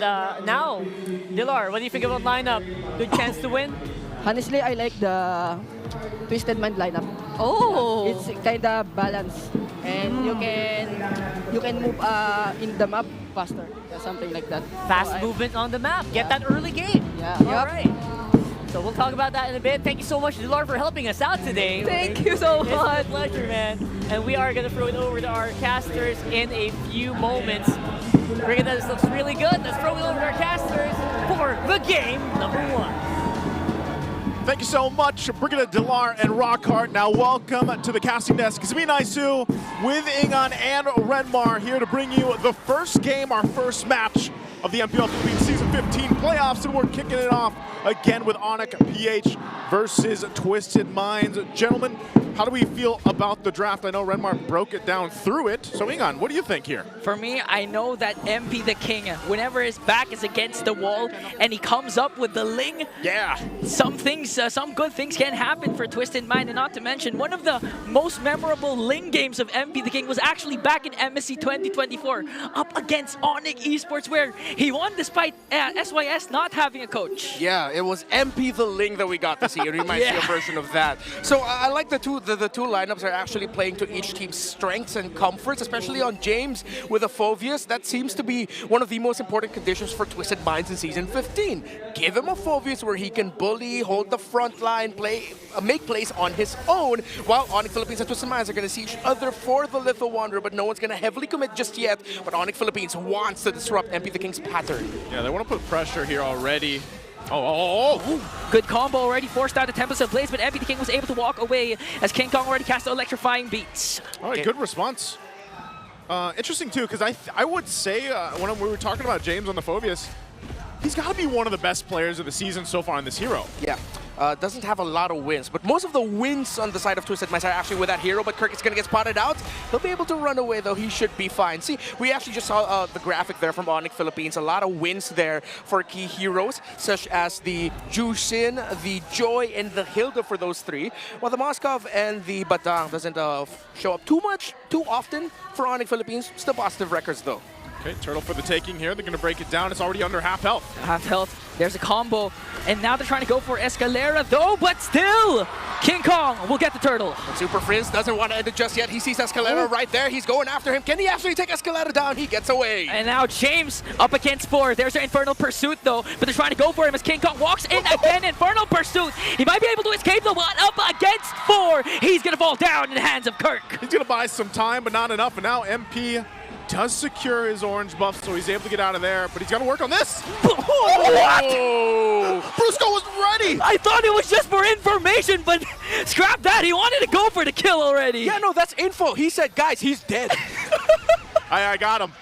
And now, Dilar, what do you think about lineup? Good chance to win? Honestly, I like the Twisted Mind lineup. Oh! It's kind of balanced, and you can move in the map faster, something like that. Fast So movement on the map. Get that early game. Yeah. All Yep. right. So we'll talk about that in a bit. Thank you so much, Dilar, for helping us out today. Thank you so It's much. a pleasure, man. And we are going to throw it over to our casters in a few moments. Bringing this looks really good. Let's throw it over to our casters for the game number 1. Thank you so much, Brigida, Dilar, and Rockhart. Now welcome to the casting desk. It's me, Naisu, with Ingan and Renmar here to bring you the first game, our first match of the MPL Philippines Season 15 playoffs, and we're kicking it off again with ONIC PH versus Twisted Minds. Gentlemen, how do we feel about the draft? I know Renmar broke it down through it. So Ingan, what do you think here? For me, I know that MP the King, whenever his back is against the wall and he comes up with the Ling, Yeah. some good things can happen for Twisted Mind. And not to mention, one of the most memorable Ling games of MP the King was actually back in MSC 2024 up against ONIC Esports, where he won despite SYS not having a coach. Yeah, it was MP the Ling that we got to see. It reminds me of a version of that. So I like the two lineups are actually playing to each team's strengths and comforts, especially on James with a Phoveus. That seems to be one of the most important conditions for Twisted Minds in Season 15. Give him a Phoveus where he can bully, hold the front line, make plays on his own, while ONIC Philippines and Twisted Minds are going to see each other for the Little Wanderer, but no one's going to heavily commit just yet. But ONIC Philippines wants to disrupt MP the King's pattern. Yeah, they want to put pressure here already. Oh. Good combo already forced out the Tempest of Blaze, but MP the King was able to walk away as King Kong already cast the electrifying beats. All right, good response. Interesting, too, because I would say when we were talking about James on the Phoveus, he's got to be one of the best players of the season so far in this hero. Yeah, doesn't have a lot of wins, but most of the wins on the side of Twisted Minds are actually with that hero, but Kirk is going to get spotted out. He'll be able to run away, though. He should be fine. See, we actually just saw the graphic there from ONIC Philippines. A lot of wins there for key heroes, such as the Jushin, the Joy, and the Hilda for those three, while the Moskov and the Badang doesn't show up too often for ONIC Philippines. Still positive records, though. Okay, Turtle for the taking here. They're going to break it down. It's already under half health. Half health. There's a combo. And now they're trying to go for Escalera, though, but still, King Kong will get the turtle. But Super Prince doesn't want to end it just yet. He sees Escalera right there. He's going after him. Can he actually take Escalera down? He gets away. And now James up against 4. There's an Infernal Pursuit, though, but they're trying to go for him as King Kong walks in again. Infernal Pursuit. He might be able to escape, though, but up against 4. He's going to fall down in the hands of Kirk. He's going to buy some time, but not enough. And now MP does secure his orange buff, so he's able to get out of there, but he's got to work on this. What? Brusco was ready. I thought it was just for information, but scrap that. He wanted to go for the kill already. Yeah, no, that's info. He said, guys, he's dead. I got him.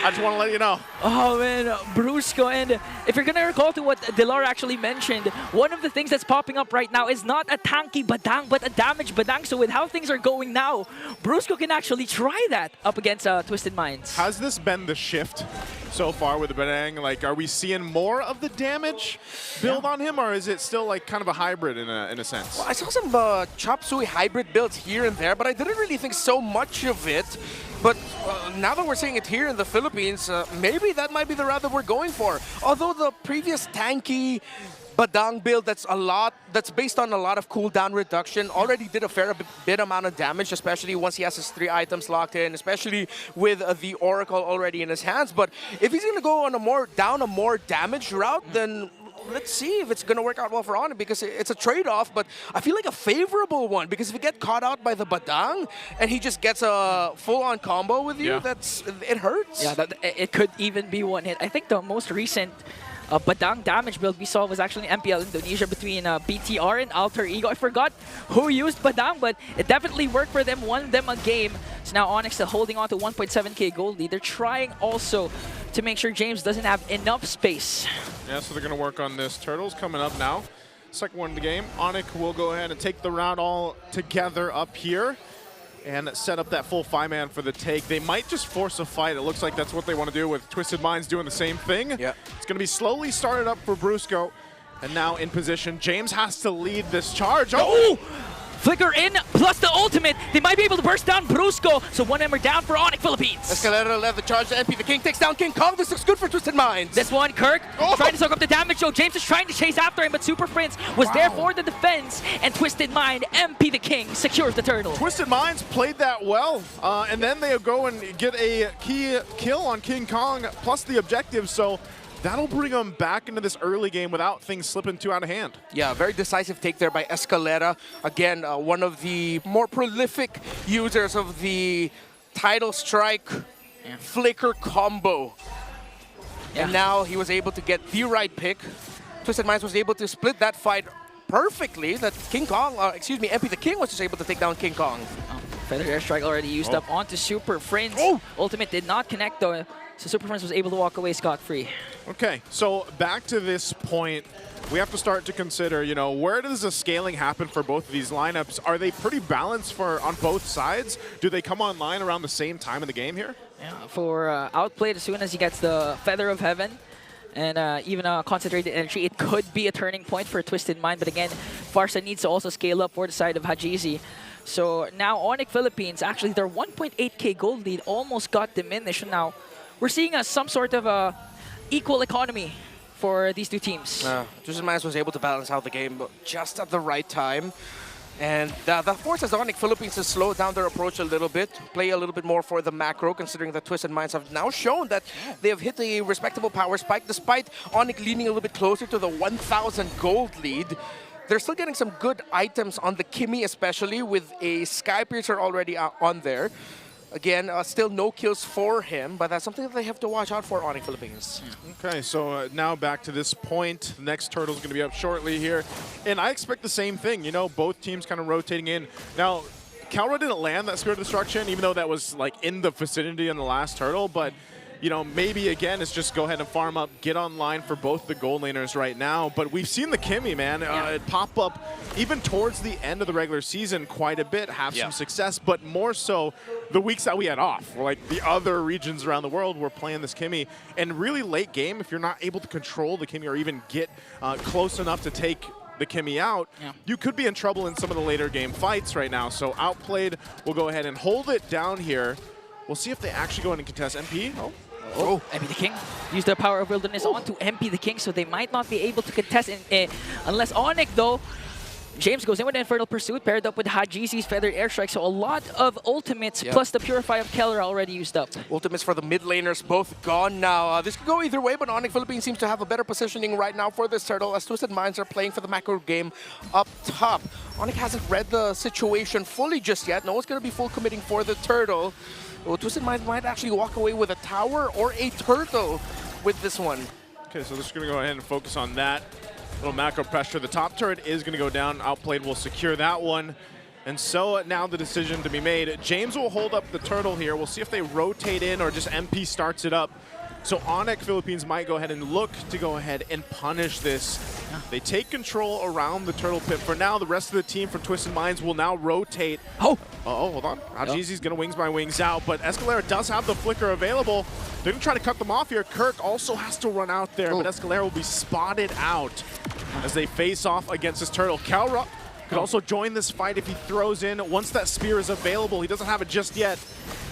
I just want to let you know. Oh man, Brusco, and if you're gonna recall to what Dilar actually mentioned, one of the things that's popping up right now is not a tanky Badang, but a damage Badang. So with how things are going now, Brusco can actually try that up against Twisted Minds. Has this been the shift so far with the Badang? Like, are we seeing more of the damage build on him, or is it still like kind of a hybrid in a sense? Well, I saw some Chop Suey hybrid builds here and there, but I didn't really think so much of it. But now that we're seeing it here in the Philippines, maybe that might be the route that we're going for. Although the previous tanky Badang build that's based on a lot of cooldown reduction already did a fair bit amount of damage, especially once he has his 3 items locked in, especially with the Oracle already in his hands. But if he's going to go on a more damage route, then let's see if it's going to work out well for ONIC, because it's a trade-off, but I feel like a favorable one, because if you get caught out by the Badang and he just gets a full-on combo with you, it hurts. Yeah, it could even be one hit. I think the most recent Badang damage build we saw was actually in MPL Indonesia between BTR and Alter Ego. I forgot who used Badang, but it definitely worked for them, won them a game. So now ONIC still holding on to 1.7k gold lead. They're trying also to make sure James doesn't have enough space. Yeah, so they're going to work on this. Turtle's coming up now. Second one of the game. ONIC will go ahead and take the round all together up here and set up that full 5-man for the take. They might just force a fight. It looks like that's what they want to do, with Twisted Minds doing the same thing. Yeah. It's going to be slowly started up for Brusco. And now in position. James has to lead this charge. Oh! Flicker in, plus the ultimate. They might be able to burst down Brusco. So one member down for ONIC Philippines. Escalera led the charge to MP. The King takes down King Kong. This looks good for Twisted Minds. This one, Kirk trying to soak up the damage. So James is trying to chase after him, but Super Prince was there for the defense. And Twisted Mind, MP the King, secures the turtle. Twisted Minds played that well, and then they go and get a key kill on King Kong, plus the objective, so that'll bring them back into this early game without things slipping too out of hand. Yeah, very decisive take there by Escalera. Again, one of the more prolific users of the Tidal Strike Flicker combo. Yeah. And now he was able to get the right pick. Twisted Minds was able to split that fight perfectly. That King Kong, MP the King was just able to take down King Kong. Feather Airstrike already used up onto Super Prince. Ultimate did not connect though, so Super Prince was able to walk away scot-free. Okay, so back to this point, we have to start to consider, you know, where does the scaling happen for both of these lineups? Are they pretty balanced on both sides? Do they come online around the same time in the game here? Yeah, for Outplayed, as soon as he gets the Feather of Heaven, and even a concentrated energy, it could be a turning point for Twisted Mind. But again, Farsa needs to also scale up for the side of Hajizi. So now ONIC Philippines, actually their 1.8k gold lead almost got diminished. Now we're seeing some sort of equal economy for these two teams. Twisted Minds was able to balance out the game just at the right time. And that forces ONIC Philippines to slow down their approach a little bit, play a little bit more for the macro, considering that Twisted Minds have now shown that they have hit a respectable power spike, despite ONIC leaning a little bit closer to the 1,000 gold lead. They're still getting some good items on the Kimmy, especially with a Sky Piercer already on there. Again, still no kills for him, but that's something that they have to watch out for, ONIC Philippines. Okay, so now back to this point. The next turtle's going to be up shortly here. And I expect the same thing, you know, both teams kind of rotating in. Now, Calra didn't land that Spirit of Destruction, even though that was like in the vicinity in the last turtle, but you know, maybe again, it's just go ahead and farm up, get online for both the gold laners right now. But we've seen the Kimmy, man, it pop up even towards the end of the regular season quite a bit, have some success, but more so the weeks that we had off. Like the other regions around the world were playing this Kimmy. And really late game, if you're not able to control the Kimmy or even get close enough to take the Kimmy out, you could be in trouble in some of the later game fights right now. So Outplayed will go ahead and hold it down here. We'll see if they actually go in and contest MP. MP the King used their Power of Wilderness onto MP the King, so they might not be able to contest unless ONIC, though. James goes in with Infernal Pursuit, paired up with Hajizi's Feathered Airstrike, so a lot of ultimates plus the Purify of Keller already used up. Ultimates for the mid laners both gone now. This could go either way, but ONIC Philippines seems to have a better positioning right now for this turtle, as Twisted Minds are playing for the macro game up top. ONIC hasn't read the situation fully just yet. No one's going to be full committing for the turtle. Well, Twisted Minds might actually walk away with a tower or a turtle with this one. Okay, so they're just going to go ahead and focus on that. Little macro pressure. The top turret is going to go down. Outplayed will secure that one. And so now the decision to be made. James will hold up the turtle here. We'll see if they rotate in or just MP starts it up. So ONIC Philippines might go ahead and look to go ahead and punish this. They take control around the turtle pit. For now, the rest of the team from Twisted Minds will now rotate. Hold on. Hajizi's going to wings by wings out, but Escalera does have the flicker available. They're going to try to cut them off here. Kirk also has to run out there, but Escalera will be spotted out as they face off against this turtle. Calra could also join this fight if he throws in. Once that spear is available, he doesn't have it just yet.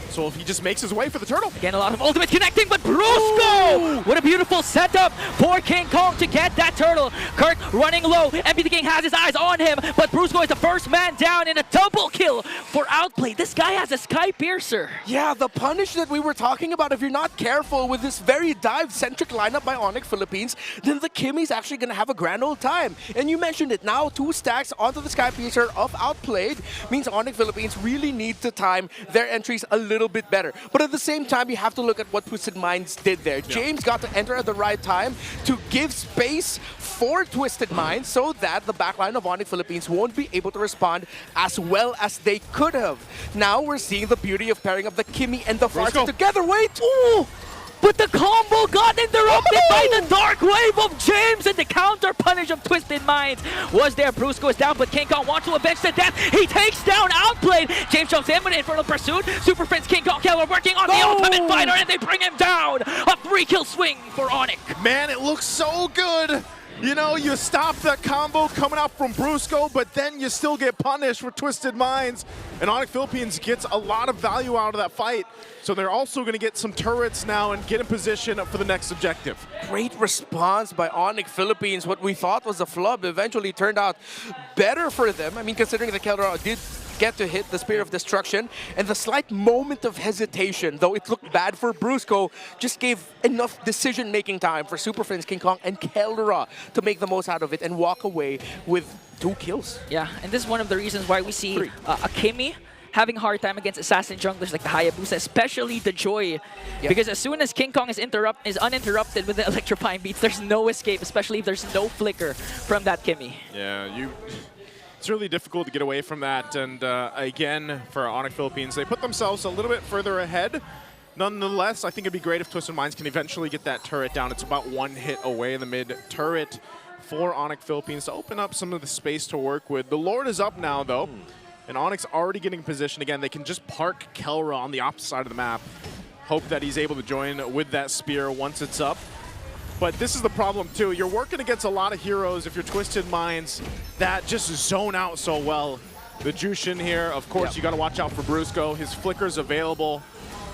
So if he just makes his way for the turtle. Again, a lot of ultimate connecting, but Brusco! What a beautiful setup for King Kong to get that turtle. Kirk running low. MP the King has his eyes on him, but Brusco is the first man down in a double kill for Outplay. This guy has a Sky Piercer. Yeah, the punish that we were talking about, if you're not careful with this very dive-centric lineup by ONIC Philippines, then the Kimmy's actually going to have a grand old time. And you mentioned it now, 2 stacks onto the Sky Piercer of Outplayed means ONIC Philippines really need to time their entries a little bit better. But at the same time, you have to look at what Twisted Minds did there. James got to enter at the right time to give space for Twisted Minds so that the backline of ONIC Philippines won't be able to respond as well as they could have. Now we're seeing the beauty of pairing up the Kimmy and the Farsa together. Wait! Ooh! But the combo got interrupted by the Dark Wave of James, and the counter punish of Twisted Minds was there. Brusco is down, but King Kong wants to avenge the death. He takes down Outplayed. James jumps in with Infernal Pursuit. Super Prince, King Kong, Keller working on the Ultimate Fighter, and they bring him down. A 3-kill swing for ONIC. Man, it looks so good. You know, you stop that combo coming out from Brusco, but then you still get punished for Twisted Minds. And ONIC Philippines gets a lot of value out of that fight. So they're also going to get some turrets now and get in position for the next objective. Great response by ONIC Philippines. What we thought was a flub eventually turned out better for them. I mean, considering that Kelra did get to hit the Spear of Destruction, and the slight moment of hesitation, though it looked bad for Brusco, just gave enough decision-making time for Super Friends, King Kong, and Kelra to make the most out of it and walk away with 2 kills. Yeah, and this is one of the reasons why we see Akimi having a hard time against assassin junglers like the Hayabusa, especially the Joy. Because as soon as King Kong is uninterrupted with the electrifying beats, there's no escape, especially if there's no flicker from that Kimi. Yeah, it's really difficult to get away from that. And again, for ONIC Philippines, they put themselves a little bit further ahead. Nonetheless, I think it'd be great if Twisted Minds can eventually get that turret down. It's about 1 hit away, the mid turret for ONIC Philippines to open up some of the space to work with. The Lord is up now, though. And ONIC's already getting position. Again, they can just park Kelra on the opposite side of the map. Hope that he's able to join with that spear once it's up. But this is the problem, too. You're working against a lot of heroes if you're Twisted Minds that just zone out so well. The Jushin here, of course, you got to watch out for Brusco. His flicker's available.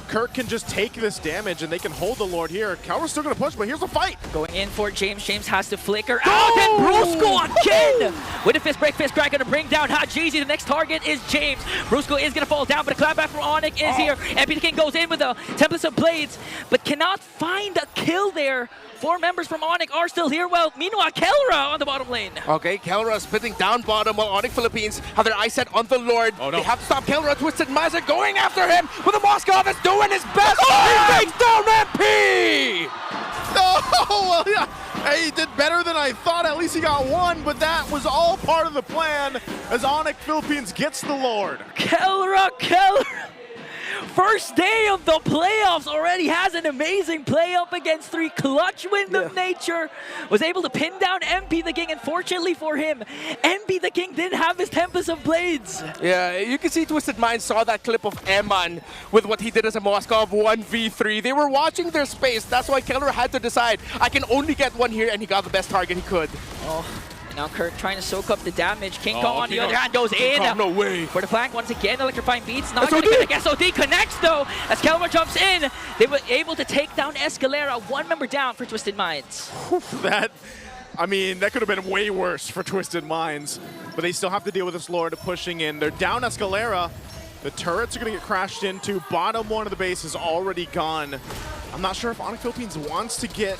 Kirk can just take this damage, and they can hold the Lord here. Kelra's still going to push, but here's the fight. Going in for James. James has to flicker out, and Brusco again! With a fist break, fist crack, going to bring down Hajizi. The next target is James. Brusco is going to fall down, but a clapback from ONIC is here. MP King goes in with the Templates of Blades, but cannot find a kill there. 4 members from ONIC are still here. Well, meanwhile, Kelra on the bottom lane. Okay, Kelra spitting down bottom while ONIC Philippines have their eyes set on the Lord. Oh, no. They have to stop Kelra. Twisted Minds are going after him with a Moskov that's doing his best. He takes down MP! No! Well, yeah. Hey, he did better than I thought. At least he got 1, but that was all part of the plan as ONIC Philippines gets the Lord. Kelra! First day of the playoffs already has an amazing play up against 3. Clutch Wind of Nature was able to pin down MP the King, and fortunately for him, MP the King didn't have his Tempest of Blades. Yeah, you can see Twisted Minds saw that clip of Eman with what he did as a Moskov 1v3. They were watching their space. That's why Kelra had to decide, I can only get 1 here, and he got the best target he could. Oh. Now Kirk trying to soak up the damage. King Kong on the other hand goes in. No way. For the flank once again, electrifying beats. Not going to connect. SOD connects though as Kelra jumps in. They were able to take down Escalera. 1 member down for Twisted Minds. That could have been way worse for Twisted Minds, but they still have to deal with this Lord pushing in. They're down Escalera. The turrets are going to get crashed into. Bottom 1 of the base is already gone. I'm not sure if ONIC Philippines wants to get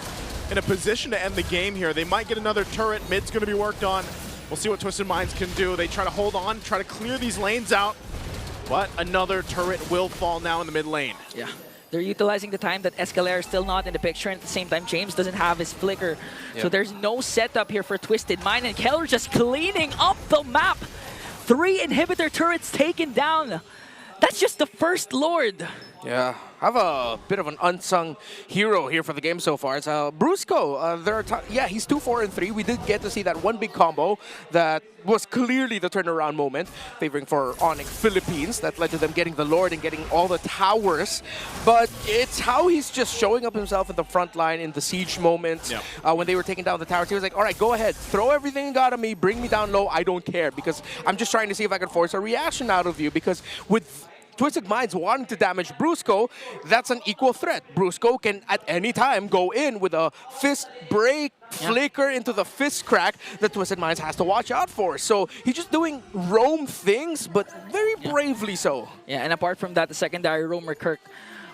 in a position to end the game here. They might get another turret. Mid's going to be worked on. We'll see what Twisted Minds can do. They try to hold on, try to clear these lanes out, but another turret will fall now in the mid lane. Yeah. They're utilizing the time that Escalera is still not in the picture, and at the same time, James doesn't have his flicker. So there's no setup here for Twisted Mind, and Kelra just cleaning up the map. 3 inhibitor turrets taken down. That's just the first Lord. Yeah, I have a bit of an unsung hero here for the game so far. It's Brusco. He's 2-4-3. We did get to see that 1 big combo that was clearly the turnaround moment, favoring for ONIC Philippines. That led to them getting the Lord and getting all the towers. But it's how he's just showing up himself in the front line in the siege moments. When they were taking down the towers, he was like, all right, go ahead. Throw everything you got on me. Bring me down low. I don't care, because I'm just trying to see if I can force a reaction out of you. Because with Twisted Minds wanting to damage Brusco, that's an equal threat. Brusco can at any time go in with a fist break, flicker into the fist crack that Twisted Minds has to watch out for. So he's just doing roam things, but very bravely so. Yeah, and apart from that, the secondary roamer Kirk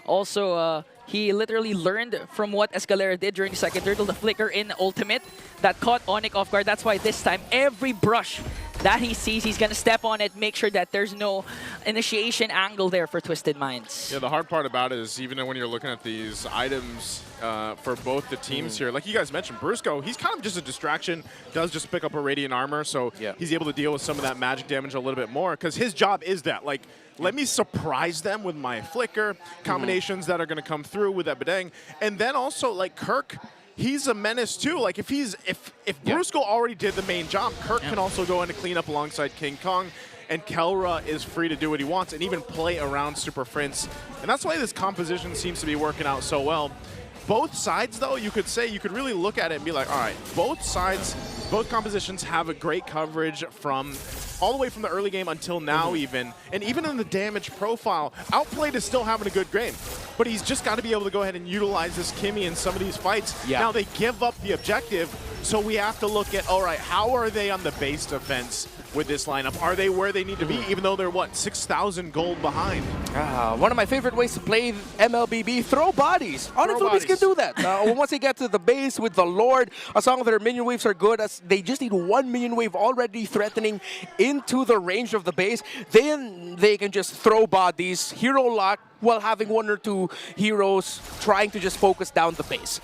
also he literally learned from what Escalera did during the second turtle, the flicker in ultimate that caught ONIC off guard. That's why this time, every brush that he sees, he's going to step on it, make sure that there's no initiation angle there for Twisted Minds. Yeah, the hard part about it is even when you're looking at these items for both the teams here, like you guys mentioned, Brusco, he's kind of just a distraction, does just pick up a Radiant Armor, so he's able to deal with some of that magic damage a little bit more, because his job is that, like, let me surprise them with my flicker combinations that are going to come through with that Bedeng. And then also, like, Kirk, he's a menace too. Like, if Brusco already did the main job, Kirk can also go in to clean up alongside King Kong. And Kelra is free to do what he wants and even play around Super Prince. And that's why this composition seems to be working out so well. both sides, though, you could really look at it and be like, all right, both sides, both compositions have a great coverage from all the way from the early game until now even. And even in the damage profile, Outplayed is still having a good game. But he's just got to be able to go ahead and utilize this Kimmy in some of these fights. Yeah. Now they give up the objective, so we have to look at, all right, how are they on the base defense with this lineup? Are they where they need to be, even though they're, what, 6,000 gold behind? One of my favorite ways to play MLBB, throw bodies. ONIC Philippines can bodies. do that. Once they get to the base with the Lord, as long as their minion waves are good, as they just need one minion wave already threatening into the range of the base, then they can just throw bodies, hero lock, while having one or two heroes trying to just focus down the base.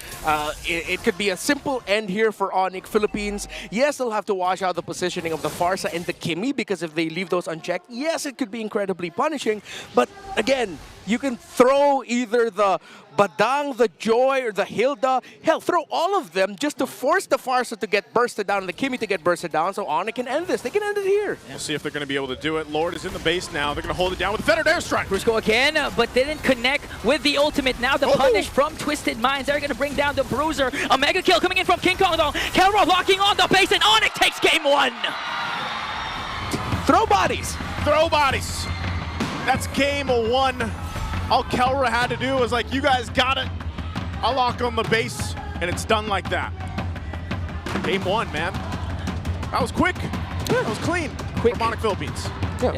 It could be a simple end here for ONIC Philippines. Yes, they'll have to watch out the positioning of the Farsa and the Kimmy, because if they leave those unchecked, yes, it could be incredibly punishing. But again, you can throw either the Badang, the Joy, or the Hilda. Hell, throw all of them just to force the Farsa to get bursted down and the Kimmy to get bursted down, so ONIC can end this. They can end it here. We'll see if they're going to be able to do it. Lord is in the base now. They're going to hold it down with a fettered airstrike. Cruisco again, but didn't connect with the ultimate. Now the punish from Twisted Minds. They're going to bring down the Bruiser. A mega kill coming in from King Kong though. Kelra locking on the base, and ONIC takes game 1. Throw bodies. Throw bodies. That's game 1. All Kelra had to do was like, you guys got it. I'll lock on the base, and it's done like that. Game 1, man. That was quick. That was clean. Quick. For ONIC Philippines. Yeah.